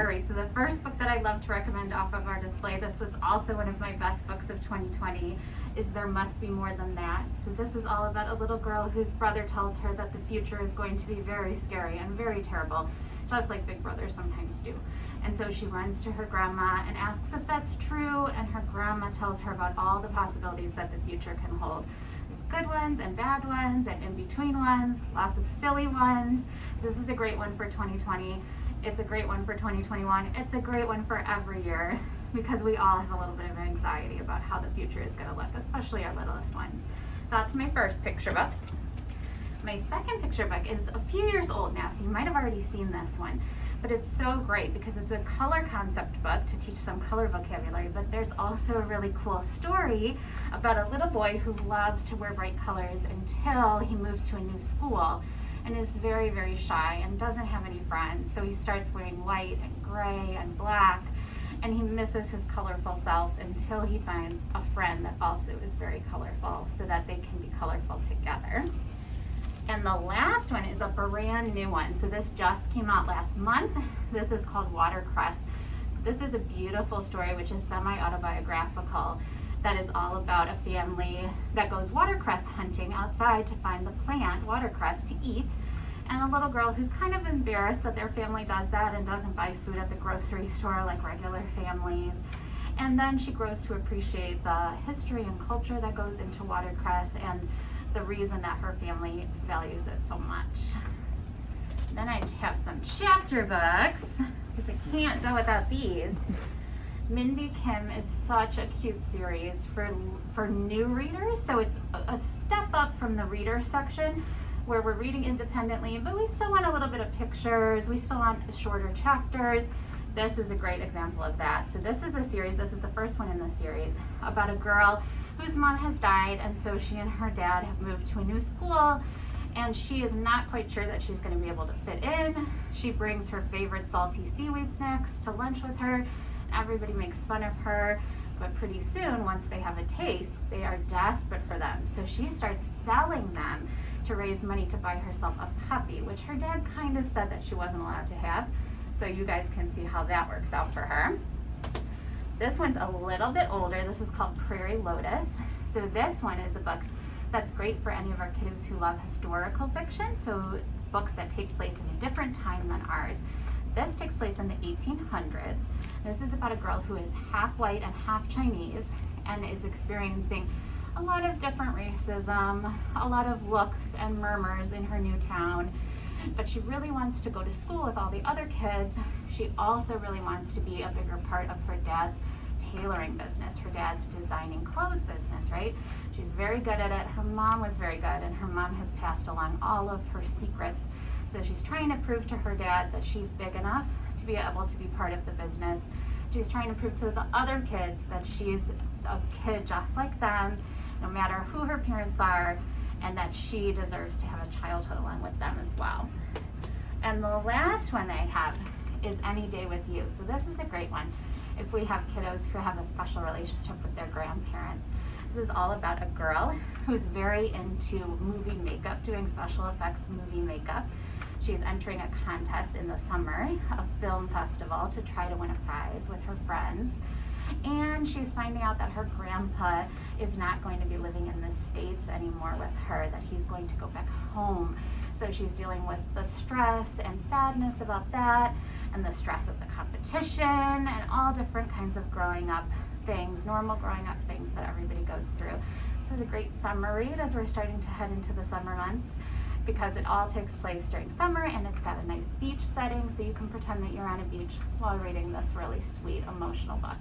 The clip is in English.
All right, so the first book that I'd love to recommend off of our display, this was also one of my best books of 2020, is There Must Be More Than That. So this is all about a little girl whose brother tells her that the future is going to be very scary and very terrible, just like big brothers sometimes do. And so she runs to her grandma and asks if that's true, and her grandma tells her about all the possibilities that the future can hold. There's good ones and bad ones and in-between ones, lots of silly ones. This is a great one for 2020. It's a great one for 2021. It's a great one for every year because we all have a little bit of anxiety about how the future is going to look, especially our littlest ones. That's my first picture book. My second picture book is a few years old now, so you might have already seen this one, but it's so great because it's a color concept book to teach some color vocabulary, but there's also a really cool story about a little boy who loves to wear bright colors until he moves to a new school and is very, very shy and doesn't have any friends. So he starts wearing white and gray and black, and he misses his colorful self until he finds a friend that also is very colorful so that they can be colorful together. And the last one is a brand new one. So this just came out last month. This is called Watercress. This is a beautiful story which is semi-autobiographical that is all about a family that goes watercress hunting outside to find the plant watercress to eat, and a little girl who's kind of embarrassed that their family does that and doesn't buy food at the grocery store like regular families. And then she grows to appreciate the history and culture that goes into watercress and the reason that her family values it so much. Then I have some chapter books because I can't go without these. Mindy Kim is such a cute series for new readers. So it's a step up from the reader section where we're reading independently, but we still want a little bit of pictures. We still want shorter chapters. This is a great example of that. So this is a series, this is the first one in the series, about a girl whose mom has died, and so she and her dad have moved to a new school, and she is not quite sure that she's going to be able to fit in. She brings her favorite salty seaweed snacks to lunch with her. Everybody makes fun of her, but pretty soon, once they have a taste, they are desperate for them. So she starts selling them to raise money to buy herself a puppy, which her dad kind of said that she wasn't allowed to have. So you guys can see how that works out for her. This one's a little bit older. This is called Prairie Lotus. So this one is a book that's great for any of our kiddos who love historical fiction, so books that take place in a different time than ours. This takes place in the 1800s. This is about a girl who is half white and half Chinese and is experiencing a lot of different racism, a lot of looks and murmurs in her new town. But she really wants to go to school with all the other kids. She also really wants to be a bigger part of her dad's tailoring business, her dad's designing clothes business, right? She's very good at it. Her mom was very good, and her mom has passed along all of her secrets. So she's trying to prove to her dad that she's big enough to be able to be part of the business. She's trying to prove to the other kids that she's a kid just like them, no matter who her parents are, and that she deserves to have a childhood along with them as well. And the last one I have is Any Day with You. So this is a great one if we have kiddos who have a special relationship with their grandparents. This is all about a girl who's very into movie makeup, doing special effects movie makeup. She's entering a contest in the summer, a film festival, to try to win a prize with her friends. And she's finding out that her grandpa is not going to be living in the States anymore with her, that he's going to go back home. So she's dealing with the stress and sadness about that, and the stress of the competition, and all different kinds of growing up things, normal growing up things that everybody goes through. This is a great summer read as we're starting to head into the summer months, because it all takes place during summer, and it's got a nice beach setting, so you can pretend that you're on a beach while reading this really sweet, emotional book.